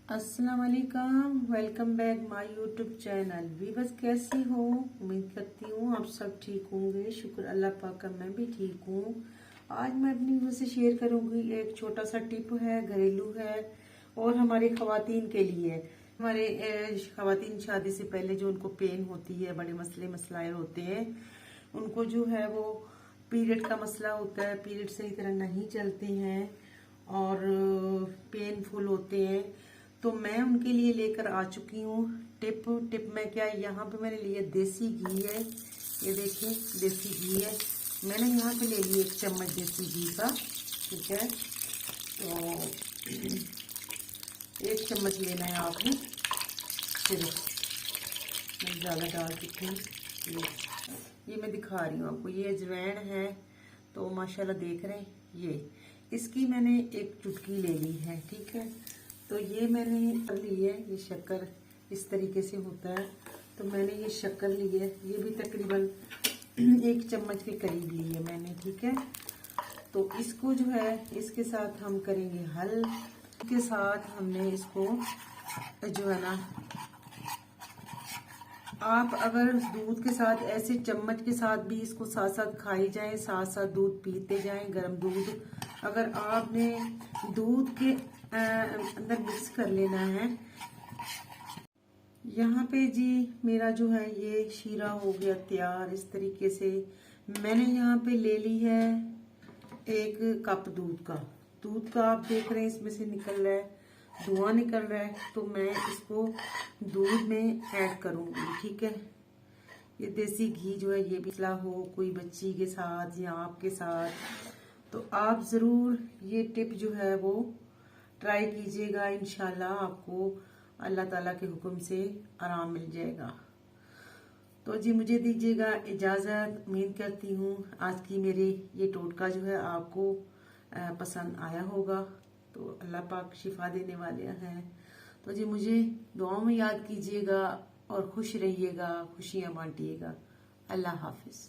अस्सलाम वालेकुम, welcome back my YouTube channel. Viewers कैसी हो? उम्मीद करती हूँ आप सब ठीक होंगे। शुक्र अल्लाह पाक का, मैं भी ठीक हूँ। आज मैं अपनी वीडियो से शेयर करूंगी, एक छोटा सा टिप है, घरेलू है और हमारे खवातीन के लिए। हमारे खवातीन शादी से पहले जो उनको पेन होती है, बड़े मसले मसलाए होते हैं, उनको जो है वो पीरियड का मसला होता है, पीरियड सही तरह नहीं चलते हैं और पेनफुल होते हैं, तो मैं उनके लिए लेकर आ चुकी हूँ टिप में क्या है, यहाँ पे मैंने लिया देसी घी है। ये देखिए देसी घी है, मैंने यहाँ पे ले लिया 1 चम्मच देसी घी का। ठीक है, तो 1 चम्मच लेना है आपने। फिर मैं ज़्यादा डाल चुकी हूँ। ये मैं दिखा रही हूँ आपको, ये अजवैन है, तो माशाल्लाह देख रहे हैं। ये इसकी मैंने 1 चुटकी ले ली है। ठीक है, तो ये मैंने ली है, ये शक्कर इस तरीके से होता है, तो मैंने ये शक्कर ली है, ये भी तकरीबन 1 चम्मच के करीब ली है मैंने। ठीक है, तो इसको जो है इसके साथ हम करेंगे हल के साथ। हमने इसको जो है ना, आप अगर दूध के साथ ऐसे चम्मच के साथ भी इसको साथ साथ खाई जाए, साथ साथ दूध पीते जाएं, गर्म दूध। अगर आपने दूध के अंदर मिक्स कर लेना है। यहाँ पे जी मेरा जो है ये शीरा हो गया तैयार। इस तरीके से मैंने यहाँ पे ले ली है 1 कप दूध का आप देख रहे हैं इसमें से निकल रहा है, धुआं निकल रहा है, तो मैं इसको दूध में ऐड करूंगी। ठीक है, ये देसी घी जो है, ये मसला हो कोई बच्ची के साथ या आपके साथ, तो आप जरूर ये टिप जो है वो ट्राई कीजिएगा। इंशाल्लाह आपको अल्लाह ताला के हुक्म से आराम मिल जाएगा। तो जी मुझे दीजिएगा इजाजत। उम्मीद करती हूँ आज की मेरी ये टोटका जो है आपको पसंद आया होगा। तो अल्लाह पाक शिफा देने वाले हैं। तो जी मुझे दुआओं में याद कीजिएगा और खुश रहिएगा, खुशियां बांटिएगा। अल्लाह हाफिज।